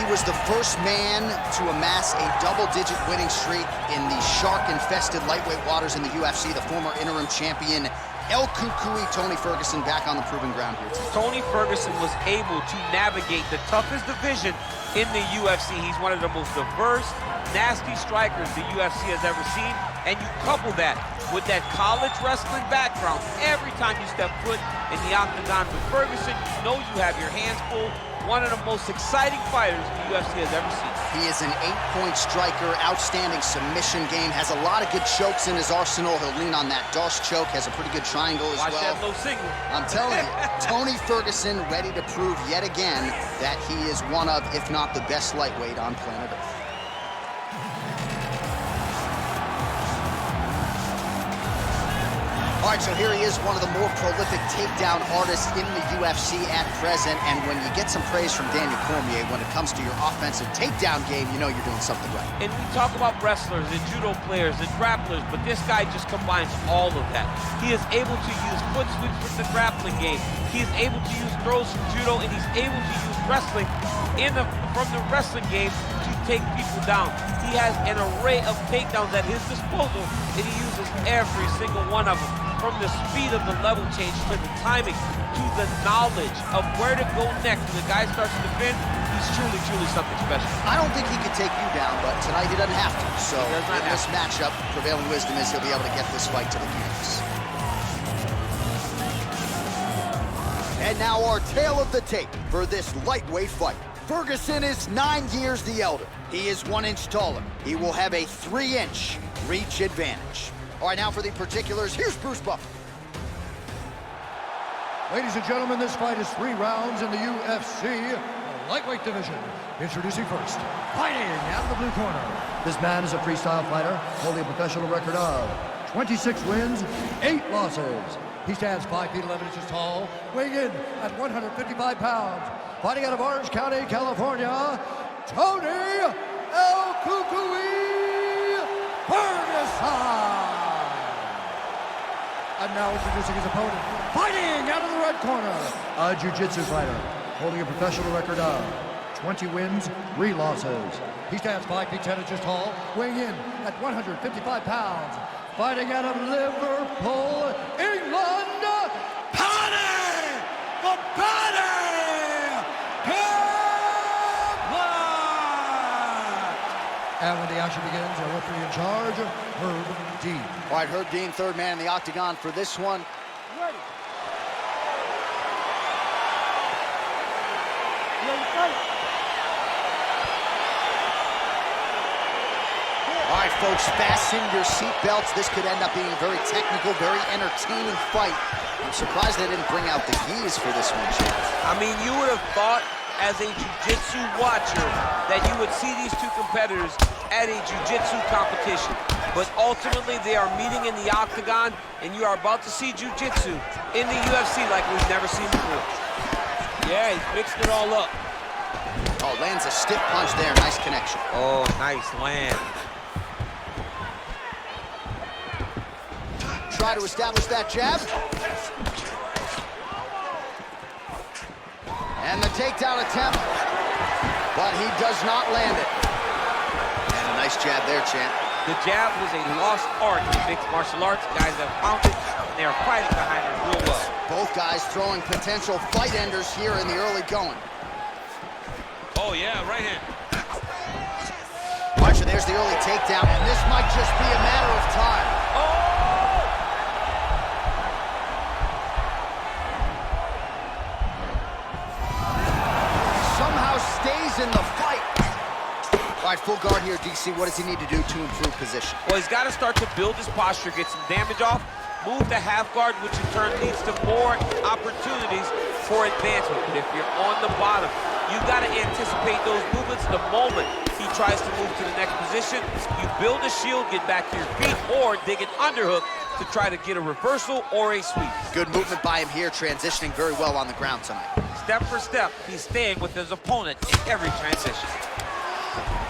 was the first man to amass a double-digit winning streak in the shark-infested lightweight waters in the UFC. The former interim champion, El Cucuy, Tony Ferguson, back on the proving ground here today. Tony Ferguson was able to navigate the toughest division in the UFC. He's one of the most diverse, nasty strikers the UFC has ever seen. And you couple that with that college wrestling background. Every time you step foot in the octagon with Ferguson, you know you have your hands full. One of the most exciting fighters the UFC has ever seen. He is an 8-point striker, outstanding submission game, has a lot of good chokes in his arsenal. He'll lean on that Doss choke, has a pretty good triangle as well. Watch that no single. I'm telling you, Tony Ferguson ready to prove yet again that he is one of, if not the best lightweight on planet Earth. All right, so here he is, one of the more prolific takedown artists in the UFC at present. And when you get some praise from Daniel Cormier, when it comes to your offensive takedown game, you know you're doing something right. And we talk about wrestlers and judo players and grapplers, but this guy just combines all of that. He is able to use foot sweeps with the grappling game. He is able to use throws from judo, and he's able to use wrestling from the wrestling game to take people down. He has an array of takedowns at his disposal, and he uses every single one of them. From the speed of the level change to the timing to the knowledge of where to go next when the guy starts to defend, he's truly, truly something special. I don't think he could take you down, but tonight he doesn't have to. So in this matchup, prevailing wisdom is he'll be able to get this fight to the canvas. And now our tale of the tape for this lightweight fight. Ferguson is 9 years the elder. He is 1 inch taller. He will have a 3-inch reach advantage. All right, now for the particulars, here's Bruce Buffer. Ladies and gentlemen, this fight is 3 rounds in the UFC lightweight division. Introducing first, fighting out of the blue corner. This man is a freestyle fighter, holding a professional record of 26 wins, 8 losses. He stands 5 feet 11 inches tall, weighing in at 155 pounds. Fighting out of Orange County, California, Tony El Cucuy Ferguson. And now introducing his opponent, fighting out of the red corner, a jiu-jitsu fighter, holding a professional record of 20 wins, 3 losses. He stands 5 feet 10 inches tall, weighing in at 155 pounds. Fighting out of Liverpool, England, Paddy, the Paddy, Pimblett! And when the action begins, a referee in charge, Herb Dean. All right, Herb Dean, third man in the octagon for this one. Ready. All right, folks, fasten your seatbelts. This could end up being a very technical, very entertaining fight. I'm surprised they didn't bring out the gis for this one, Chad. I mean, you would have thought as a jiu-jitsu watcher that you would see these two competitors at a jiu-jitsu competition. But ultimately, they are meeting in the octagon, and you are about to see jiu-jitsu in the UFC like we've never seen before. Yeah, he's mixed it all up. Oh, lands a stiff punch there. Nice connection. Oh, nice land. Try to establish that jab. And the takedown attempt, but he does not land it. And a nice jab there, champ. The jab was a lost art in mixed martial arts. Guys have found it, and they are fighting behind it real well. Both guys throwing potential fight enders here in the early going. Oh, yeah, right hand. Watch it, there's the early takedown, and this might just be a matter of time. Oh! Somehow stays in the fight. All right, full guard here, DC. What does he need to do to improve position? Well, he's got to start to build his posture, get some damage off, move to half guard, which in turn leads to more opportunities for advancement. But if you're on the bottom, you got to anticipate those movements the moment he tries to move to the next position. You build a shield, get back to your feet, or dig an underhook to try to get a reversal or a sweep. Good movement by him here, transitioning very well on the ground tonight. Step for step, he's staying with his opponent in every transition.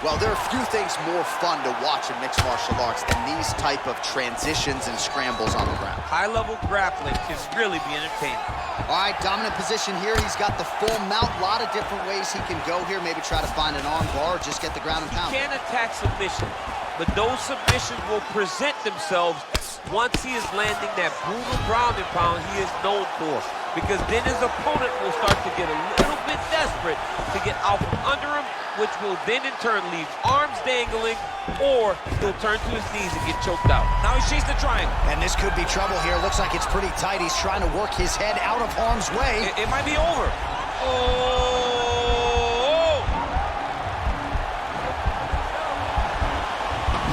Well, there are few things more fun to watch in mixed martial arts than these type of transitions and scrambles on the ground. High-level grappling can really be entertaining. All right, dominant position here. He's got the full mount. A lot of different ways he can go here. Maybe try to find an arm bar or just get the ground and pound. He can attack submission, but those submissions will present themselves once he is landing that brutal ground and pound he is known for. Because then his opponent will start to get a little bit desperate to get out from under him, which will then in turn leave arms dangling, or he'll turn to his knees and get choked out. Now he shakes the triangle. And this could be trouble here. Looks like it's pretty tight. He's trying to work his head out of harm's way. It might be over. Oh!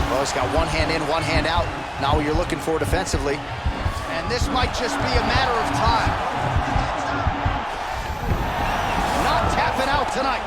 Well, he's got one hand in, one hand out. Now what you're looking for defensively. And this might just be a matter of time. Not tapping out tonight.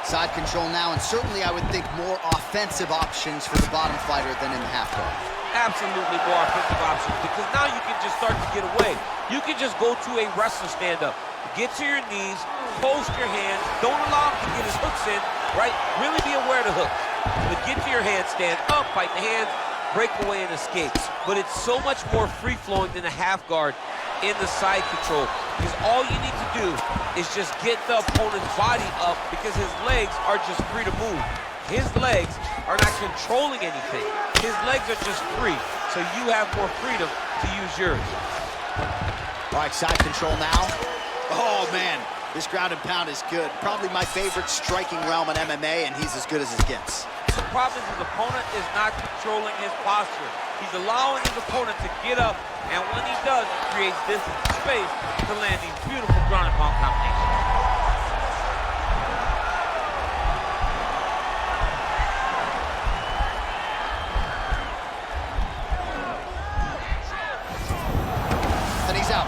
Side control now, and certainly I would think more offensive options for the bottom fighter than in the half guard. Absolutely more offensive options, because now you can just start to get away. You can just go to a wrestler stand-up. Get to your knees, post your hands, don't allow him to get his hooks in, right? Really be aware of the hooks. But get to your hands, stand up, fight the hands, break away and escape. But it's so much more free-flowing than a half guard in the side control, because all you need to do is just get the opponent's body up, because his legs are just free to move. His legs are not controlling anything. His legs are just free, so you have more freedom to use yours. All right, side control now. Oh, man, this ground and pound is good. Probably my favorite striking realm in MMA, and he's as good as it gets. The problem is his opponent is not controlling his posture. He's allowing his opponent to get up, and when he does, he creates distance and space to land these beautiful ground and pound combinations. And he's out.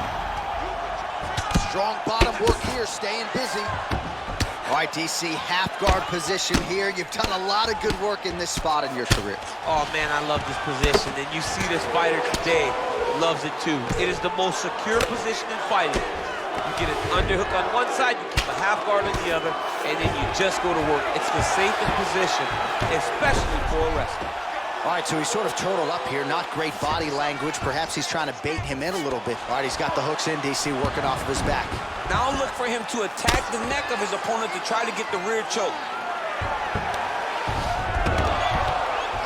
Strong bottom work here, staying busy. All right, DC, half guard position here. You've done a lot of good work in this spot in your career. Oh, man, I love this position, and you see this fighter today loves it too. It is the most secure position in fighting. You get an underhook on one side, you keep a half guard on the other, and then you just go to work. It's the safest position, especially for a wrestler. All right, so he's sort of turtled up here. Not great body language. Perhaps he's trying to bait him in a little bit. All right, he's got the hooks in, DC, working off of his back. Now look for him to attack the neck of his opponent to try to get the rear choke.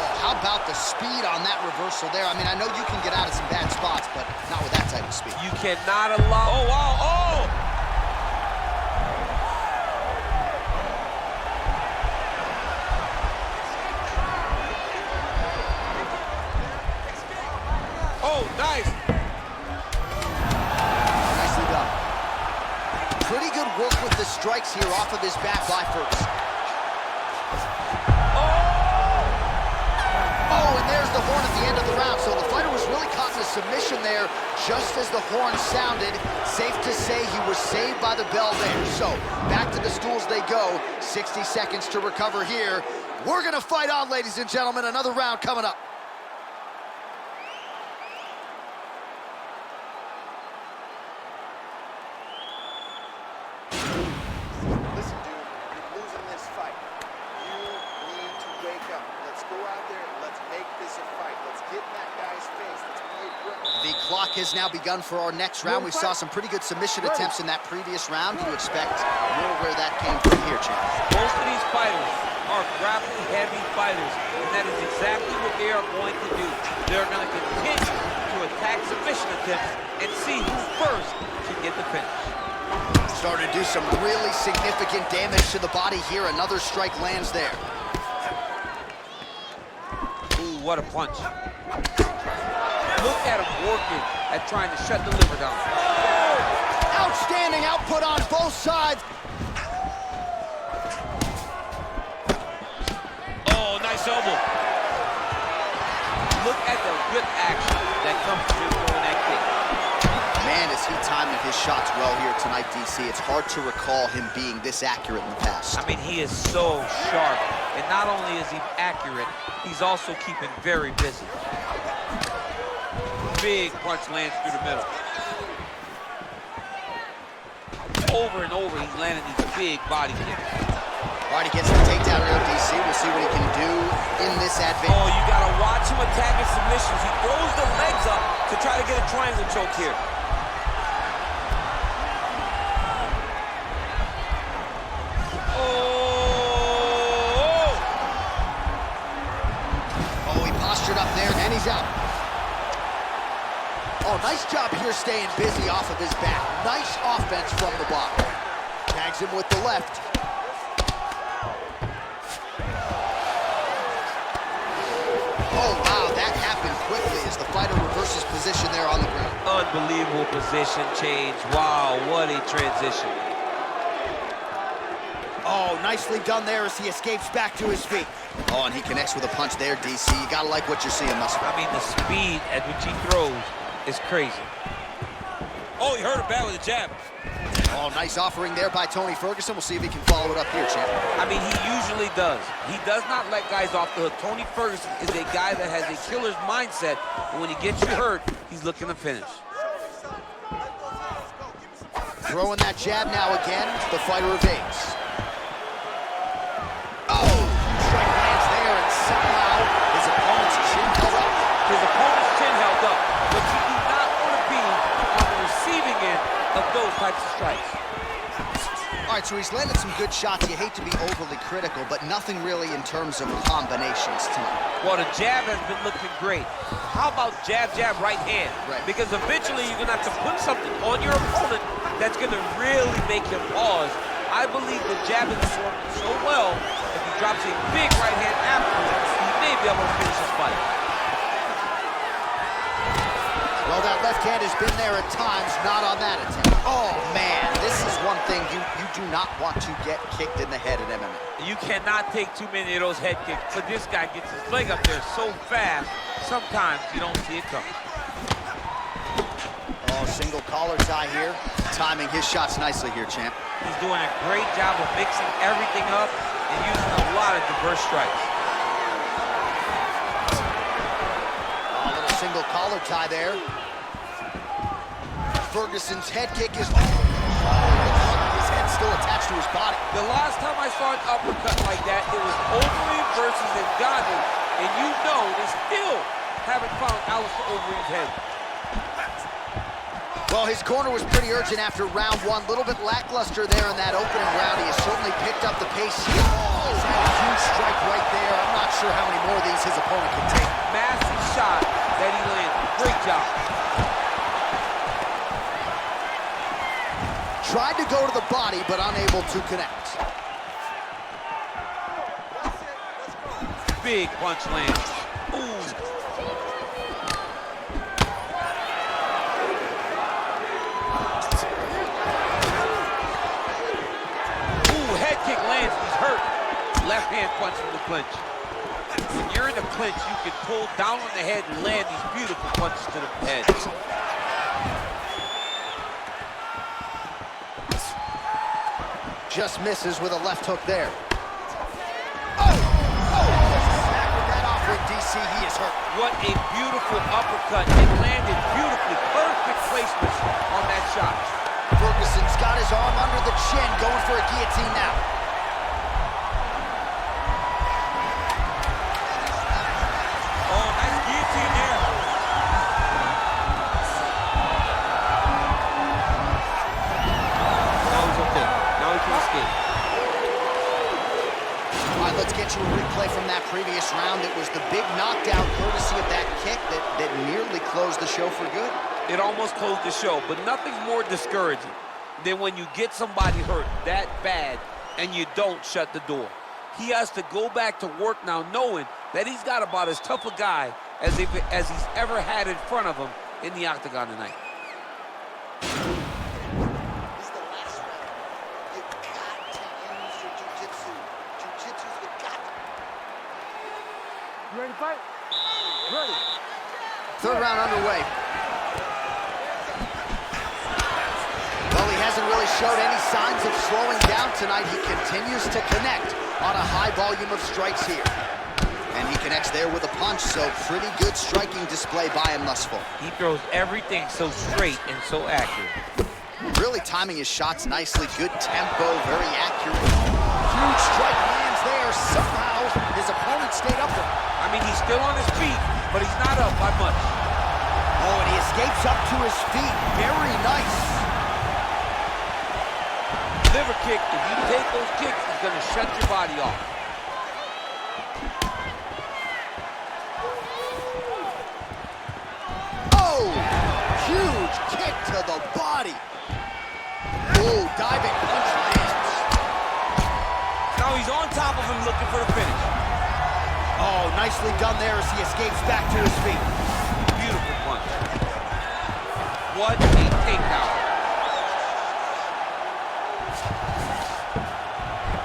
Oh, how about the speed on that reversal there? I mean, I know you can get out of some bad spots, but not with that type of speed. You cannot allow... Oh, wow, oh! Oh, nice. Nicely done. Pretty good work with the strikes here off of his back by Ferguson. Oh, and there's the horn at the end of the round. So the fighter was really caught in a submission there just as the horn sounded. Safe to say he was saved by the bell there. So back to the stools they go. 60 seconds to recover here. We're going to fight on, ladies and gentlemen. Another round coming up. The clock has now begun for our next round. We saw some pretty good submission attempts in that previous round. Do you expect more where that came from here, champ? Most of these fighters are grappling-heavy fighters, and that is exactly what they are going to do. They're going to continue to attack submission attempts and see who first can get the finish. Starting to do some really significant damage to the body here. Another strike lands there. Ooh, what a punch. Look at him working at trying to shut the liver down. Oh! Outstanding output on both sides. Oh, nice elbow. Look at the whip action that comes from him throwing that kick. Man, is he timing his shots well here tonight, DC. It's hard to recall him being this accurate in the past. I mean, he is so sharp. And not only is he accurate, he's also keeping very busy. Big punch lands through the middle. Over and over, he's landing these big body kicks. All right, he gets the takedown here, DC. We'll see what he can do in this advantage. Oh, you gotta watch him attacking submissions. He throws the legs up to try to get a triangle choke here. Oh, he postured up there, and he's out. Oh, nice job here staying busy off of his back. Nice offense from the block. Tags him with the left. Oh, wow, that happened quickly as the fighter reverses position there on the ground. Unbelievable position change. Wow, what a transition. Oh, nicely done there as he escapes back to his feet. Oh, and he connects with a punch there, DC. You gotta like what you're seeing, Muscle. I mean, the speed at which he throws is crazy. Oh, he hurt him bad with a jab. Oh, nice offering there by Tony Ferguson. We'll see if he can follow it up here, champ. I mean, he usually does. He does not let guys off the hook. Tony Ferguson is a guy that has a killer's mindset, and when he gets you hurt, he's looking to finish. Throwing that jab now again. The fighter evades. Oh! Strike lands there, and somehow his opponent's chin held up. His opponent's chin held up, but you do not want to be on the receiving end of those types of strikes. All right, so he's landed some good shots. You hate to be overly critical, but nothing really in terms of combinations tonight. Well, the jab has been looking great. How about jab, jab, right hand? Right. Because eventually you're going to have to put something on your opponent that's going to really make him pause. I believe the jab is working so well, if he drops a big right hand afterwards, he may be able to finish his fight. Well, that left hand has been there at times, not on that attempt. Oh, man, this is one thing you do not want to get kicked in the head in MMA. You cannot take too many of those head kicks, but this guy gets his leg up there so fast, sometimes you don't see it coming. Oh, single collar tie here. Timing his shots nicely here, champ. He's doing a great job of mixing everything up and using a lot of diverse strikes. Oh, a little single collar tie there. Ferguson's head kick is... his head's still attached to his body. The last time I saw an uppercut like that, it was Overeem versus Ngannou, and you know they still haven't found Alistair Overeem's head. Well, his corner was pretty urgent after round one. A little bit lackluster there in that opening round. He has certainly picked up the pace here. Oh, he's had a huge strike right there. I'm not sure how many more of these his opponent can take. Massive shot that he landed. Great job. Tried to go to the body, but unable to connect. Big punch lands. Ooh. Kick lands, he's hurt. Left hand punch from the clinch. When you're in the clinch, you can pull down on the head and land these beautiful punches to the head. Just misses with a left hook there. Oh! Oh! Back with that offering, DC. He is hurt. What a beautiful uppercut. It landed beautifully. Perfect placement on that shot. Ferguson's got his arm under the chin, going for a guillotine now. Oh, nice guillotine there. Now he's okay. Now he can escape. All right, let's get you a replay from that previous round. It was the big knockdown courtesy of that kick that nearly closed the show for good. It almost closed the show, but nothing's more discouraging than when you get somebody hurt that bad and you don't shut the door. He has to go back to work now knowing that he's got about as tough a guy as he's ever had in front of him in the octagon tonight. This is the last round. You've got to use your jiu-jitsu. Jiu-jitsu's the got. You ready to fight? Ready. Third round underway. Well, he hasn't really showed any signs of slowing down tonight. He continues to connect on a high volume of strikes here. And he connects there with a punch, so pretty good striking display by him thus far. He throws everything so straight and so accurate. Really timing his shots nicely. Good tempo, very accurate. huge strike lands there. Somehow, his opponent stayed up there. I mean, he's still on his feet, but he's not up by much. Oh, and he escapes up to his feet. Very nice. Liver kick, if you take those kicks, it's going to shut your body off. Oh, huge kick to the body. Oh, diving punch lands. Now he's on top of him looking for the finish. Oh, nicely done there as he escapes back to his feet. Beautiful punch. What a takedown.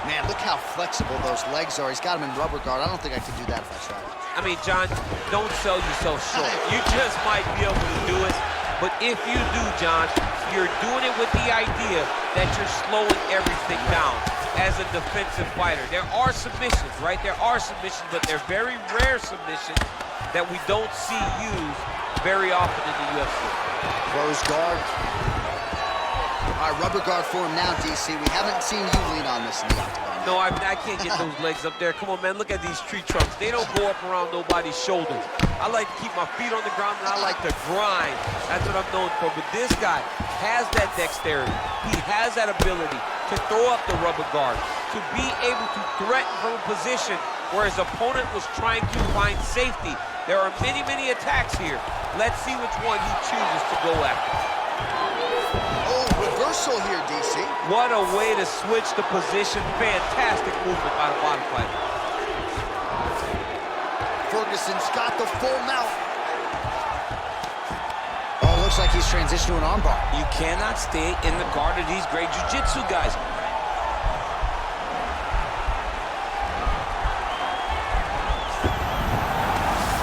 Man, look how flexible those legs are. He's got him in rubber guard. I don't think I could do that if I tried. I mean, John, don't sell yourself short. You just might be able to do it. But if you do, John, you're doing it with the idea that you're slowing everything down as a defensive fighter. There are submissions, right? There are submissions, but they're very rare submissions that we don't see used very often in the UFC. Close guard. All right, rubber guard for him now, DC. We haven't seen you lean on this in the octagon. No, I can't get those legs up there. Come on, man, look at these tree trunks. They don't go up around nobody's shoulders. I like to keep my feet on the ground, and I like to grind. That's what I'm known for. But this guy has that dexterity. He has that ability to throw up the rubber guard, to be able to threaten from a position where his opponent was trying to find safety. There are many, many attacks here. Let's see which one he chooses to go after. Oh, reversal here, DC. What a way to switch the position. Fantastic movement by the bottom fighter. Ferguson's got the full mount. Oh, looks like he's transitioned to an armbar. You cannot stay in the guard of these great jiu-jitsu guys.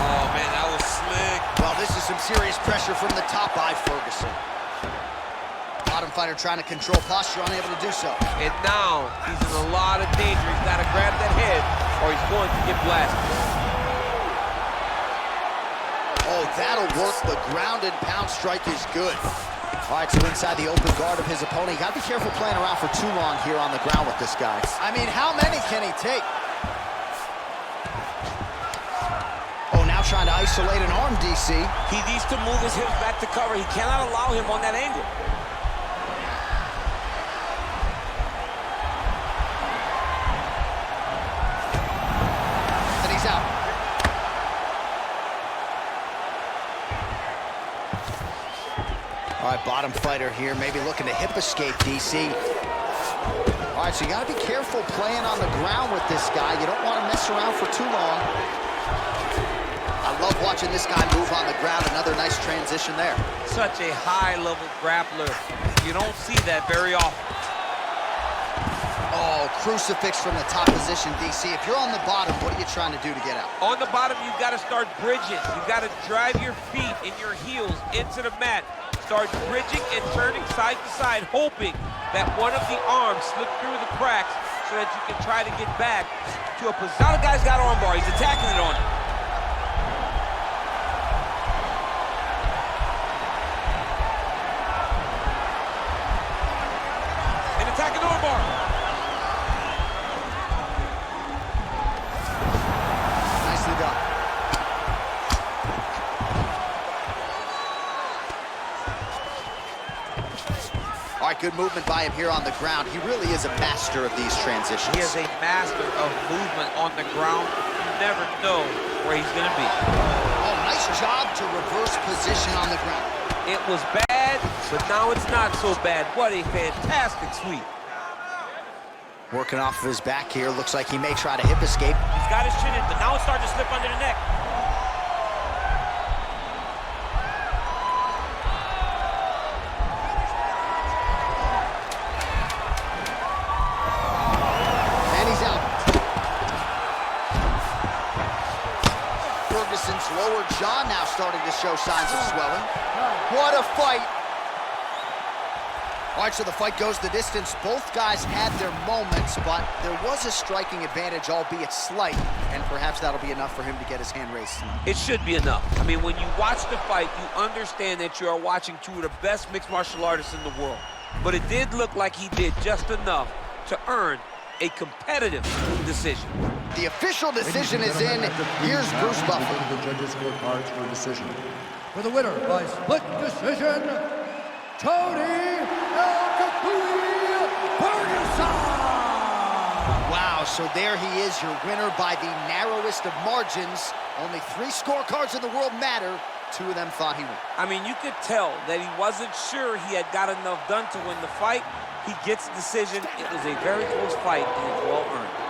Oh, man, that was slick. Well, this is some serious pressure from the top by Ferguson. Bottom fighter trying to control posture, unable to do so. And now he's in a lot of danger. He's got to grab that head or he's going to get blasted. Oh, that'll work. The ground and pound strike is good. All right, so inside the open guard of his opponent. You got to be careful playing around for too long here on the ground with this guy. I mean, how many can he take? Oh, now trying to isolate an arm, DC. He needs to move his hips back to cover. He cannot allow him on that angle. And he's out. All right, bottom fighter here, maybe looking to hip escape, DC. All right, so you got to be careful playing on the ground with this guy. You don't want to mess around for too long. I love watching this guy move on the ground. Another nice transition there. Such a high-level grappler. You don't see that very often. Oh, crucifix from the top position, DC. If you're on the bottom, what are you trying to do to get out? On the bottom, you've got to start bridging. You've got to drive your feet and your heels into the mat. Start bridging and turning side to side, hoping that one of the arms slip through the cracks so that you can try to get back to a position. Now the guy's got armbar. He's attacking it on him. And attacking armbar. Nicely done. All right, good movement by him here on the ground. He really is a master of these transitions. He is a master of movement on the ground. You never know where he's going to be. Oh, nice job to reverse position on the ground. It was bad, but now it's not so bad. What a fantastic sweep. Working off of his back here. Looks like he may try to hip escape. He's got his chin in, but now it's starting to slip under the neck. And he's out. Ferguson's lower jaw now starting to show signs of swelling. What a fight. All right, so the fight goes the distance. Both guys had their moments, but there was a striking advantage, albeit slight, and perhaps that'll be enough for him to get his hand raised tonight. It should be enough. I mean, when you watch the fight, you understand that you are watching two of the best mixed martial artists in the world. But it did look like he did just enough to earn a competitive decision. The official decision is in. Here's Bruce Buffer. The judges' scorecards for decision. For the winner by split decision, Tony Ferguson! Wow, so there he is, your winner by the narrowest of margins. Only 3 scorecards in the world matter. 2 of them thought he won. I mean, you could tell that he wasn't sure he had got enough done to win the fight. He gets the decision. It was a very close fight, and it's well earned.